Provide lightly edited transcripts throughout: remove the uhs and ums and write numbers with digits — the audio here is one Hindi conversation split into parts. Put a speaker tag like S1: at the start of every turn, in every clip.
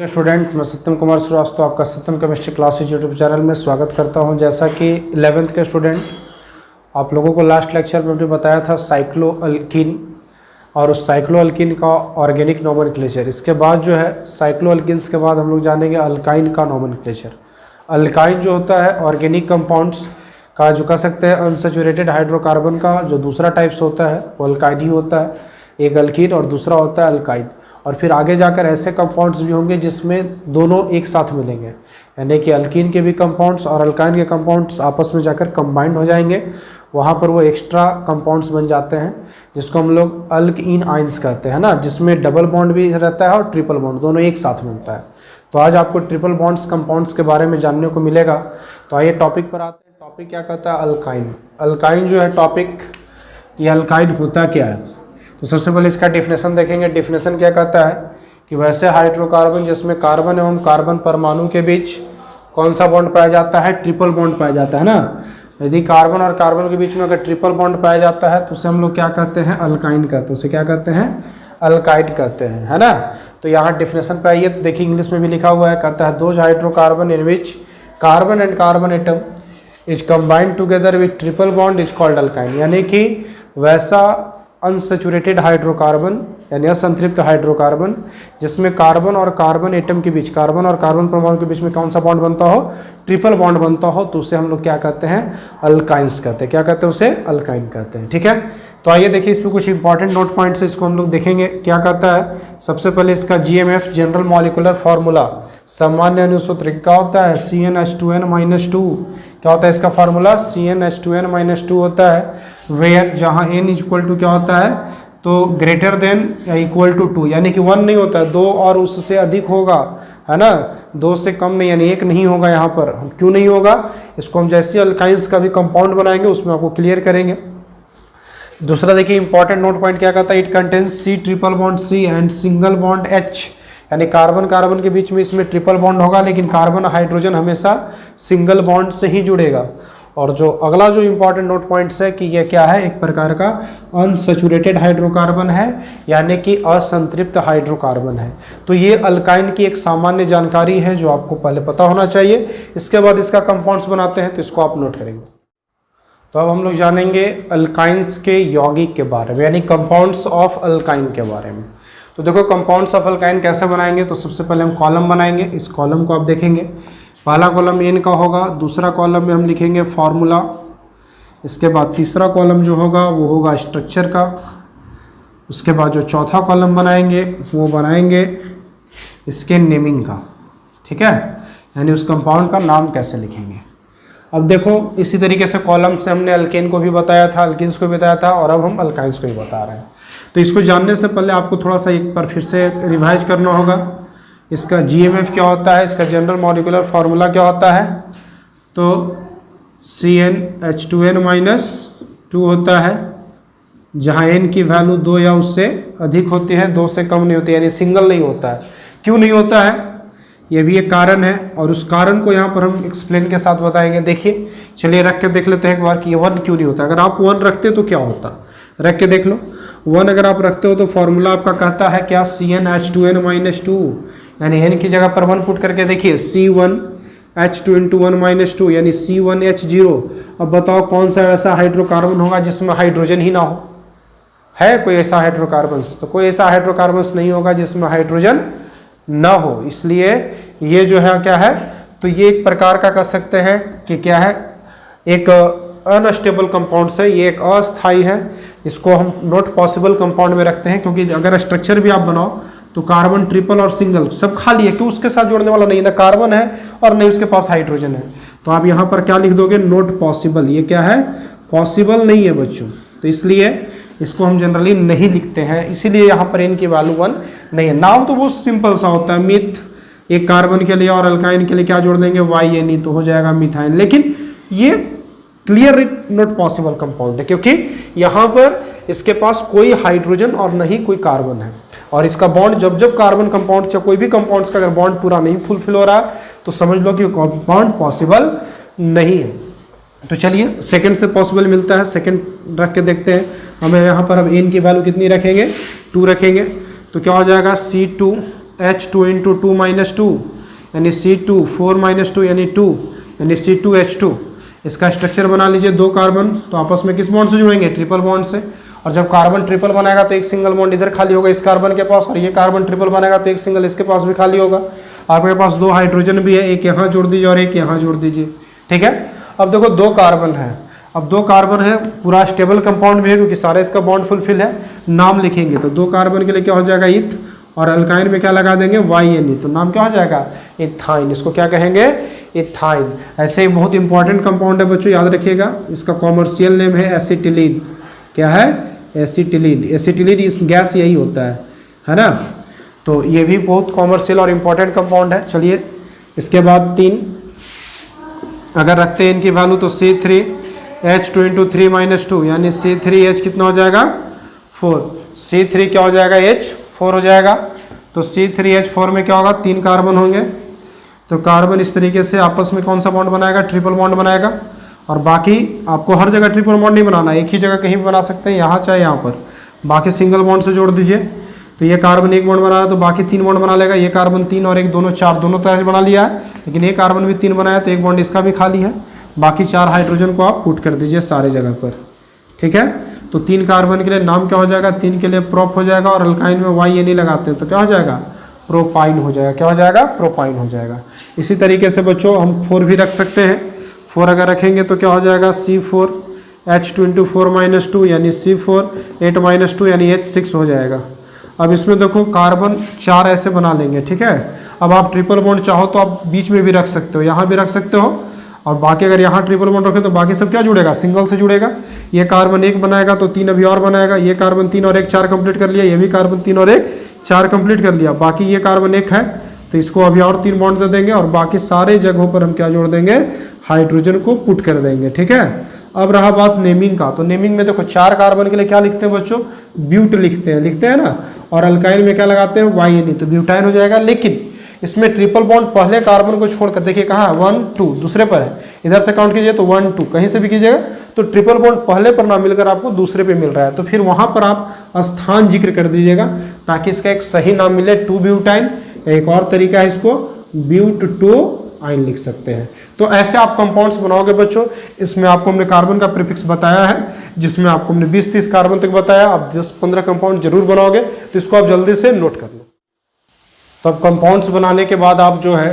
S1: स्टूडेंट, मैं सत्यम कुमार श्रीवास्तव आपका सत्यम केमिस्ट्री क्लासेज यूट्यूब चैनल में स्वागत करता हूं। जैसा कि 11th के स्टूडेंट आप लोगों को लास्ट लेक्चर में भी बताया था साइक्लोअल्कीन और उस साइक्लोअल्कीन का ऑर्गेनिक नोमेनक्लेचर। इसके बाद जो है साइक्लोअल्कीन्स के बाद हम लोग जानेंगे अल्काइन का नोमेनक्लेचर। अल्काइन जो होता है ऑर्गेनिक कंपाउंड्स का जो कह सकते हैं अनसैचुरेटेड हाइड्रोकार्बन का जो दूसरा टाइप्स होता है वो अल्काइन ही होता है। एक अल्कीन और दूसरा होता है अल्काइन। और फिर आगे जाकर ऐसे कंपाउंड्स भी होंगे जिसमें दोनों एक साथ मिलेंगे, यानी कि अल्कीन के भी कंपाउंड्स और अल्काइन के कंपाउंड्स आपस में जाकर कंबाइंड हो जाएंगे। वहाँ पर वो एक्स्ट्रा कंपाउंड्स बन जाते हैं जिसको हम लोग अल्कीन आइंस कहते हैं ना, जिसमें डबल बॉन्ड भी रहता है और ट्रिपल बॉन्ड दोनों एक साथ बनता है। तो आज आपको ट्रिपल बॉन्ड्स कंपाउंड्स के बारे में जानने को मिलेगा। तो आइए टॉपिक पर आते हैं। टॉपिक क्या कहता है? अल्काइन। अल्काइन जो है टॉपिक, ये अल्काइन होता क्या है? तो सबसे पहले इसका डेफिनेशन देखेंगे। डेफिनेशन क्या कहता है कि वैसे हाइड्रोकार्बन जिसमें कार्बन एवं कार्बन परमाणु के बीच कौन सा बॉन्ड पाया जाता है? ट्रिपल बॉन्ड पाया जाता है ना। यदि कार्बन और कार्बन के बीच में अगर ट्रिपल बॉन्ड पाया जाता है तो उसे हम लोग क्या कहते हैं? अल्काइन कहते हैं। उसे क्या कहते हैं? अल्काइड कहते हैं, है ना। तो यहाँ डेफिनेशन पे आइए तो देखिए इंग्लिश में भी लिखा हुआ है, कहता है those hydrocarbon in which carbon and carbon atom is combined together with triple bond is called alkyne. यानी कि वैसा अनसैचुरेटेड हाइड्रोकार्बन यानी असंतृप्त हाइड्रोकार्बन जिसमें कार्बन और कार्बन एटम के बीच, कार्बन और कार्बन परमाणु के बीच में कौन सा बॉन्ड बनता हो? ट्रिपल बॉन्ड बनता हो, तो उसे हम लोग क्या कहते हैं? अल्काइंस कहते हैं। क्या कहते हैं? उसे अल्काइन कहते हैं। ठीक है, तो आइए देखिए इसमें कुछ इंपॉर्टेंट नोट पॉइंट्स है, इसको हम लोग देखेंगे। क्या कहता है? सबसे पहले इसका GMF जनरल मॉलिक्यूलर फार्मूला, सामान्य अनुसूत्र क्या होता है? CnH2n-2। क्या होता है इसका फार्मूला? CnH2n-2 होता है। वेयर जहाँ n इक्वल टू क्या होता है? तो ग्रेटर देन या इक्वल टू 2, यानी कि 1 नहीं होता है, 2 और उससे अधिक होगा, है ना। 2 से कम नहीं, यानी 1 नहीं होगा यहाँ पर। क्यों नहीं होगा? इसको हम जैसे अल्काइंस का भी कंपाउंड बनाएंगे उसमें आपको क्लियर करेंगे। दूसरा देखिए इंपॉर्टेंट नोट पॉइंट क्या कहता है? It contains C triple bond C and single bond H, यानी कार्बन कार्बन के बीच में इसमें ट्रिपल बॉन्ड होगा लेकिन कार्बन हाइड्रोजन हमेशा सिंगल बॉन्ड से ही जुड़ेगा। और जो अगला जो इंपॉर्टेंट नोट पॉइंट्स है कि ये क्या है? एक प्रकार का अनसैचुरेटेड हाइड्रोकार्बन है, यानी कि असंतृप्त हाइड्रोकार्बन है। तो ये अल्काइन की एक सामान्य जानकारी है जो आपको पहले पता होना चाहिए। इसके बाद इसका कंपाउंड्स बनाते हैं तो इसको आप नोट करेंगे। तो अब हम लोग जानेंगे अल्काइंस के यौगिक के बारे में, यानी कंपाउंड्स ऑफ अल्काइन के बारे में। तो देखो कंपाउंड्स ऑफ अल्काइन कैसे बनाएंगे? तो सबसे पहले हम कॉलम बनाएंगे। इस कॉलम को आप देखेंगे, पहला कॉलम n का होगा, दूसरा कॉलम में हम लिखेंगे फार्मूला। इसके बाद तीसरा कॉलम जो होगा वो होगा स्ट्रक्चर का। उसके बाद जो चौथा कॉलम बनाएंगे वो बनाएंगे इसके नेमिंग का। ठीक है, यानी उस कंपाउंड का नाम कैसे लिखेंगे। अब देखो इसी तरीके से कॉलम से हमने अल्केन को भी बताया था, अल्किन्स को भी बताया था, और अब हम अल्काइंस को भी बता रहे हैं। तो इसको जानने से पहले आपको थोड़ा सा एक बार फिर से रिवाइज करना होगा। इसका GMF क्या होता है? इसका जनरल मॉलिक्यूलर फार्मूला क्या होता है? तो CnH2n-2 होता है, जहाँ n की वैल्यू 2 या उससे अधिक होती है, 2 से कम नहीं होती, यानी सिंगल नहीं होता है। क्यों नहीं होता है? ये भी एक कारण है और उस कारण को यहाँ पर हम एक्सप्लेन के साथ बताएंगे। देखिए चलिए रख के देख लेते हैं एक बार कि ये 1 क्यों नहीं होता। अगर आप 1 रखते तो क्या होता? रख के देख लो। 1 अगर आप रखते हो तो फॉर्मूला आपका कहता है क्या? CnH2n-2, यानी n की जगह पर 1 पुट करके देखिए C1H2 × 1 - 2 यानी C1H0। अब बताओ कौन सा ऐसा हाइड्रोकार्बन होगा जिसमें हाइड्रोजन ही ना हो? है कोई ऐसा हाइड्रोकार्बन? तो कोई ऐसा हाइड्रोकार्बन नहीं होगा जिसमें हाइड्रोजन ना हो। इसलिए ये जो है क्या है? तो ये एक प्रकार का कह सकते हैं कि क्या है? एक अनस्टेबल कंपाउंड है, ये एक अस्थाई है। इसको हम नॉट पॉसिबल कंपाउंड में रखते हैं, क्योंकि अगर स्ट्रक्चर भी आप बनाओ तो कार्बन ट्रिपल और सिंगल सब खाली है, क्यों? उसके साथ जोड़ने वाला नहीं, ना कार्बन है और नहीं उसके पास हाइड्रोजन है। तो आप यहाँ पर क्या लिख दोगे? Not possible. ये क्या है? पॉसिबल नहीं है बच्चों। तो इसलिए इसको हम जनरली नहीं लिखते हैं, इसीलिए यहाँ पर n की वैल्यू 1 नहीं है। नाम तो बहुत सिंपल सा होता है, मिथ। एक कार्बन के लिए और अल्काइन के लिए क्या जोड़ देंगे? YN, तो हो जाएगा मिथाइन। लेकिन ये क्लियर नॉट पॉसिबल कंपाउंड है, क्योंकि यहाँ पर इसके पास कोई हाइड्रोजन और नहीं कोई कार्बन है। और इसका बॉन्ड जब कार्बन कंपाउंड या कोई भी कंपाउंड्स का अगर बॉन्ड पूरा नहीं फुलफिल हो रहा तो समझ लो कि कंपाउंड पॉसिबल नहीं है। तो चलिए सेकंड से पॉसिबल मिलता है, सेकंड रख के देखते हैं। हमें यहाँ पर अब n की वैल्यू कितनी रखेंगे? 2 रखेंगे। तो क्या हो जाएगा? H2 इंटू 2 माइनस 2 यानी C2 4 माइनस 2 यानी 2 यानी C2H2। इसका स्ट्रक्चर बना लीजिए, 2 कार्बन तो आपस में किस बॉन्ड से जुड़ेंगे, ट्रिपल बॉन्ड से। और जब कार्बन ट्रिपल बनाएगा तो एक सिंगल बॉन्ड इधर खाली होगा इस कार्बन के पास, और ये कार्बन ट्रिपल बनाएगा तो एक सिंगल इसके पास भी खाली होगा। आपके पास 2 हाइड्रोजन भी है, एक यहाँ जोड़ दीजिए और एक यहाँ जोड़ दीजिए, ठीक है। अब देखो 2 कार्बन है, अब 2 कार्बन है, पूरा स्टेबल कंपाउंड भी है क्योंकि सारा इसका बॉन्ड फुलफिल है। नाम लिखेंगे तो 2 कार्बन के लिए क्या हो जाएगा, इथ, और अल्काइन में क्या लगा देंगे, YNE, तो नाम क्या हो जाएगा, इथाइन। इसको क्या कहेंगे, इथाइन। ऐसे ही बहुत इंपॉर्टेंट कंपाउंड है बच्चों, याद रखिएगा। इसका कॉमर्शियल नेम है एसिटिलीन। क्या है, एसिटिलीन। एसिटिलीन इस गैस यही होता है ना। तो ये भी बहुत कॉमर्शियल और इम्पॉर्टेंट कंपाउंड है। चलिए इसके बाद 3 अगर रखते हैं इनकी वैल्यू तो C3H2 इंटू 3 माइनस 2 यानी C3H कितना हो जाएगा, 4। C3 क्या हो जाएगा, H4 हो जाएगा। तो C3H4 में क्या होगा, 3 कार्बन होंगे। तो कार्बन इस तरीके से आपस में कौन सा बॉन्ड बनाएगा, ट्रिपल बॉन्ड बनाएगा। और बाकी आपको हर जगह ट्रिपल बॉन्ड नहीं बनाना, एक ही जगह कहीं भी बना सकते हैं, यहाँ चाहे यहाँ पर। बाकी सिंगल बॉन्ड से जोड़ दीजिए। तो ये कार्बन 1 बॉन्ड बना रहा है तो बाकी 3 बॉन्ड बना लेगा। ये कार्बन 3 और 1 दोनों 4, दोनों तरह से बना लिया है, लेकिन ये कार्बन भी 3 बनाया तो एक बॉन्ड इसका भी खाली है। बाकी 4 हाइड्रोजन को आप पुट कर दीजिए सारे जगह पर, ठीक है। तो 3 कार्बन के लिए नाम क्या हो जाएगा, 3 के लिए प्रोप हो जाएगा, और अल्काइन में YNE लगाते हैं तो क्या हो जाएगा, प्रोपाइन हो जाएगा। क्या हो जाएगा, प्रोपाइन हो जाएगा। इसी तरीके से बच्चों हम 4 भी रख सकते हैं। 4 अगर रखेंगे तो क्या हो जाएगा, C4H2 इंटू 4 माइनस 2 यानी C4 8 माइनस 2 यानी H6 हो जाएगा। अब इसमें देखो कार्बन 4 ऐसे बना लेंगे, ठीक है। अब आप ट्रिपल बॉन्ड चाहो तो आप बीच में भी रख सकते हो, यहाँ भी रख सकते हो। और बाकी अगर यहाँ ट्रिपल बॉन्ड रखे तो बाकी सब क्या जुड़ेगा, सिंगल से जुड़ेगा। ये कार्बन 1 बनाएगा तो 3 अभी और बनाएगा। ये कार्बन 3 और 1 4 कंप्लीट कर लिया, ये भी कार्बन 3 और 1 4 कंप्लीट कर लिया। बाकी ये कार्बन 1 है तो इसको अभी और 3 बॉन्ड दे देंगे, और बाकी सारे जगहों पर हम क्या जोड़ देंगे, हाइड्रोजन को पुट कर देंगे, ठीक है। अब रहा बात नेमिंग का, तो नेमिंग में देखो 4 कार्बन के लिए क्या लिखते हैं बच्चों, ब्यूट लिखते हैं ना। और अल्काइल में क्या लगाते हैं, YNE, तो ब्यूटाइन हो जाएगा। लेकिन इसमें ट्रिपल बॉन्ड पहले कार्बन को छोड़कर देखिए कहाँ है, 1 2 दूसरे पर है। इधर से काउंट कीजिए तो 1 2 कहीं से भी कीजिएगा तो ट्रिपल बॉन्ड पहले पर ना मिलकर आपको दूसरे पे मिल रहा है, तो फिर वहां पर आप स्थान जिक्र कर दीजिएगा ताकि इसका एक सही नाम मिले, 2 ब्यूटाइन। एक और तरीका है, इसको ब्यूट 2 आइन लिख सकते हैं। तो ऐसे आप कंपाउंड्स बनाओगे बच्चों। इसमें आपको हमने कार्बन का प्रीफिक्स बताया है, जिसमें आपको हमने 20-30 कार्बन तक बताया। आप 10-15 कंपाउंड जरूर बनाओगे, तो इसको आप जल्दी से नोट कर लो। तो अब कंपाउंड्स बनाने के बाद आप जो है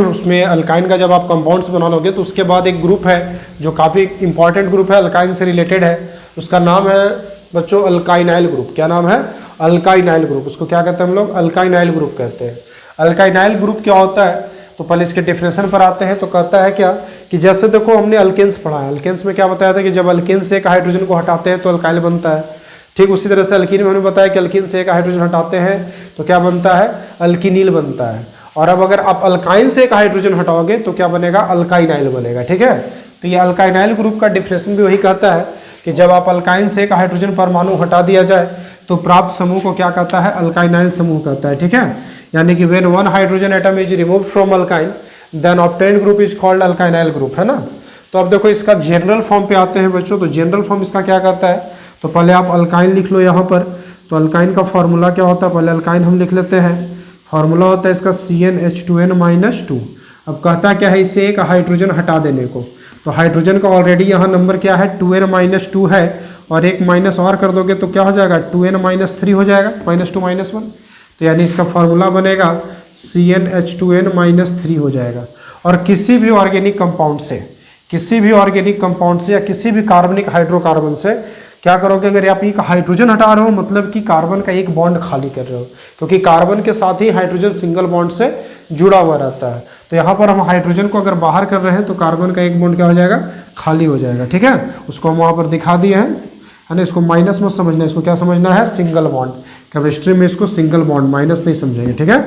S1: उसमें अल्काइन का जब आप कंपाउंड्स बना लोगे तो उसके बाद एक ग्रुप है जो काफ़ी इंपॉर्टेंट ग्रुप है, अल्काइन से रिलेटेड है। उसका नाम है बच्चों अल्काइनाइल ग्रुप। क्या नाम है, अल्काइनाइल ग्रुप। उसको क्या कहते हैं हम लोग, अल्काइनाइल ग्रुप कहते हैं। अल्काइनाइल ग्रुप क्या होता है, तो पहले इसके डेफिनेशन पर आते हैं। तो कहता है क्या कि जैसे देखो हमने अल्केन्स पढ़ा है, अल्केन्स में क्या बताया था कि जब अल्केन से एक हाइड्रोजन को हटाते हैं तो अल्काइल बनता है। ठीक उसी तरह से अल्कीन में हमने बताया कि अल्कीन से एक हाइड्रोजन हटाते हैं तो क्या बनता है, अल्कीनिल बनता है। और अब अगर आप अल्काइन से एक हाइड्रोजन हटाओगे तो क्या बनेगा, अल्काइनाइल बनेगा। ठीक है, तो ये अल्काइनाइल ग्रुप का डेफिनेशन भी वही कहता है कि जब आप अल्काइन से एक हाइड्रोजन परमाणु हटा दिया जाए तो प्राप्त समूह को क्या कहता है, अल्काइनाइल समूह कहता है। ठीक है, यानी कि when one hydrogen atom is removed from alkyne then obtained group is called alkynyl group, है ना। तो अब देखो इसका जनरल फॉर्म पे आते हैं बच्चों। तो जनरल फॉर्म इसका क्या कहता है, तो पहले आप अल्काइन लिख लो यहाँ पर। तो अल्काइन का फॉर्मूला क्या होता है, पहले अल्काइन हम लिख लेते हैं। फॉर्मूला होता है इसका CnH2n-2। अब कहता क्या है, इससे एक हाइड्रोजन हटा देने को। तो हाइड्रोजन का ऑलरेडी यहाँ नंबर क्या है, 2n-2 है, और एक माइनस और कर दोगे तो क्या हो जाएगा, 2n-3 हो जाएगा, -2 -1। तो यानी इसका फॉर्मूला बनेगा CnH2n-3 हो जाएगा। और किसी भी ऑर्गेनिक कंपाउंड से, किसी भी ऑर्गेनिक कंपाउंड से या किसी भी कार्बनिक हाइड्रोकार्बन से क्या करोगे, अगर आप एक हाइड्रोजन हटा रहे हो मतलब कि कार्बन का एक बॉन्ड खाली कर रहे हो, क्योंकि कार्बन के साथ ही हाइड्रोजन सिंगल बॉन्ड से जुड़ा हुआ रहता है। तो यहाँ पर हम हाइड्रोजन को अगर बाहर कर रहे हैं तो कार्बन का एक बॉन्ड क्या हो जाएगा, खाली हो जाएगा। ठीक है, उसको हम वहाँ पर दिखा दिए हैं, है ना। इसको माइनस मत समझना, इसको क्या समझना है, सिंगल बॉन्ड। केमिस्ट्री में इसको सिंगल बॉन्ड, माइनस नहीं समझेंगे। ठीक है,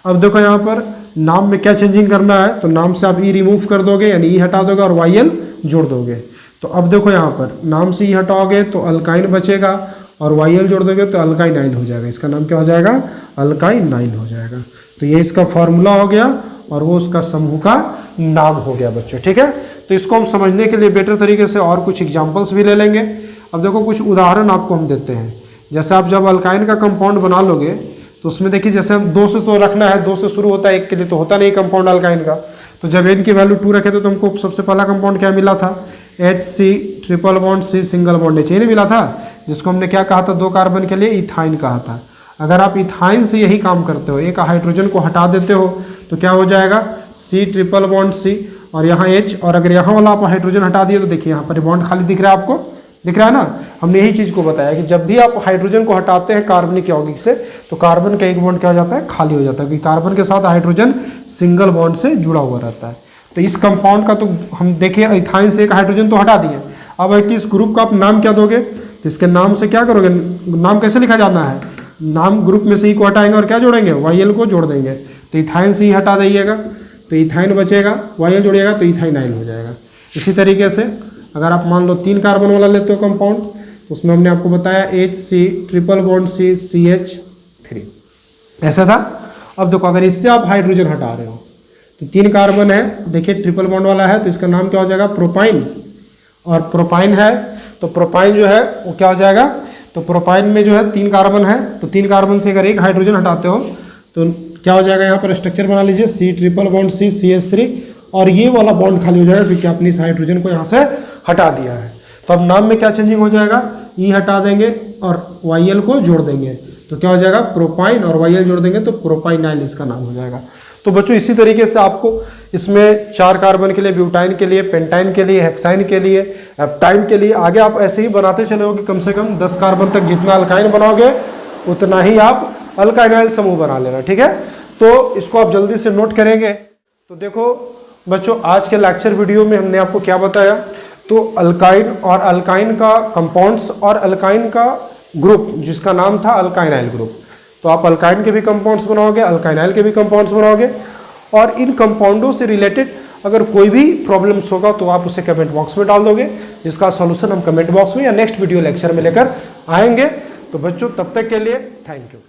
S1: अब देखो यहाँ पर नाम में क्या चेंजिंग करना है, तो नाम से आप ई रिमूव कर दोगे, यानी ई हटा दोगे और YL जोड़ दोगे। तो अब देखो यहाँ पर नाम से ई हटाओगे तो अल्काइन बचेगा, और YL जोड़ दोगे तो अल्काइनाइल हो जाएगा। इसका नाम क्या हो जाएगा, अल्काइनाइल हो जाएगा। तो ये इसका फॉर्मूला हो गया और वो उसका समूह का नाम हो गया बच्चों। ठीक है, तो इसको हम समझने के लिए बेटर तरीके से और कुछ एग्जाम्पल्स भी ले लेंगे। अब देखो कुछ उदाहरण आपको हम देते हैं। जैसे आप जब अल्काइन का कंपाउंड बना लोगे तो तो उसमें देखिए जैसे हम 2 से तो रखना है, 2 से शुरू होता है, 1 के लिए तो होता नहीं कंपाउंड अल्काइन का। तो जब n की वैल्यू 2 रखे थे तो हमको सबसे पहला कंपाउंड क्या मिला था, HC triple bond C single bond H, ये नहीं मिला था, जिसको हमने क्या कहा था 2 कार्बन के लिए इथाइन कहा था। अगर आप इथाइन से यही काम करते हो, एक हाइड्रोजन को हटा देते हो तो क्या हो जाएगा C ट्रिपल बॉन्ड C और यहाँ H, और अगर यहाँ वाला आप हाइड्रोजन हटा दिए तो देखिए यहाँ पर बॉन्ड खाली दिख रहा है, आपको दिख रहा है ना। हमने यही चीज़ को बताया कि जब भी आप हाइड्रोजन को हटाते हैं कार्बनिक यौगिक से तो कार्बन का एक बॉन्ड क्या हो जाता है, खाली हो जाता है, क्योंकि कार्बन के साथ हाइड्रोजन सिंगल बॉन्ड से जुड़ा हुआ रहता है। तो इस कंपाउंड का तो हम देखिए इथाइन से एक हाइड्रोजन तो हटा दिए, अब इस ग्रुप का आप नाम क्या दोगे, तो इसके नाम से क्या करोगे, नाम कैसे लिखा जाना है, नाम ग्रुप में से ही को हटाएंगे और क्या जोड़ेंगे, YL को जोड़ देंगे। तो इथाइन से ही हटा दीजिएगा तो इथाइन बचेगा, YL जोड़िएगा तो इथाइनाइल हो जाएगा। इसी तरीके से अगर आप मान लो 3 कार्बन वाला लेते हो कंपाउंड तो उसमें हमने आपको बताया HC triple bond C CH3 ऐसा था। अब देखो अगर इससे आप हाइड्रोजन हटा रहे हो तो 3 कार्बन है, देखिए ट्रिपल बॉन्ड वाला है तो इसका नाम क्या हो जाएगा, प्रोपाइन, और प्रोपाइन है तो प्रोपाइन जो है वो क्या हो जाएगा, तो प्रोपाइन में जो है 3 कार्बन है तो 3 कार्बन से अगर एक हाइड्रोजन हटाते हो तो क्या हो जाएगा, यहाँ पर स्ट्रक्चर बना लीजिए C triple bond C CH3 और ये वाला बॉन्ड खाली हो जाएगा क्योंकि आपने इस हाइड्रोजन को यहाँ से हटा दिया है। तो अब नाम में क्या चेंजिंग हो जाएगा, E हटा देंगे और YL को जोड़ देंगे तो क्या हो जाएगा प्रोपाइन, और YL जोड़ देंगे तो प्रोपाइनाइल इसका नाम हो जाएगा। तो बच्चों इसी तरीके से आपको इसमें 4 कार्बन के लिए, ब्यूटाइन के लिए, पेंटाइन के लिए, हेक्साइन के लिए, एप्टाइन के लिए, आगे आप ऐसे ही बनाते चले होगे, कम से कम 10 कार्बन तक जितना अल्काइन बनाओगे उतना ही आप अल्काइनाइल समूह बना लेना, ठीक है। तो इसको आप जल्दी से नोट करेंगे। तो देखो बच्चों आज के लेक्चर वीडियो में हमने आपको क्या बताया, तो अल्काइन और अल्काइन का कंपाउंड्स और अल्काइन का ग्रुप जिसका नाम था अल्काइनाइल ग्रुप। तो आप अल्काइन के भी कंपाउंड्स बनाओगे, अल्काइनाइल के भी कंपाउंड्स बनाओगे, और इन कंपाउंडों से रिलेटेड अगर कोई भी प्रॉब्लम्स होगा तो आप उसे कमेंट बॉक्स में डाल दोगे, जिसका सॉल्यूशन हम कमेंट बॉक्स में या नेक्स्ट वीडियो लेक्चर में लेकर आएंगे। तो बच्चों तब तक के लिए थैंक यू।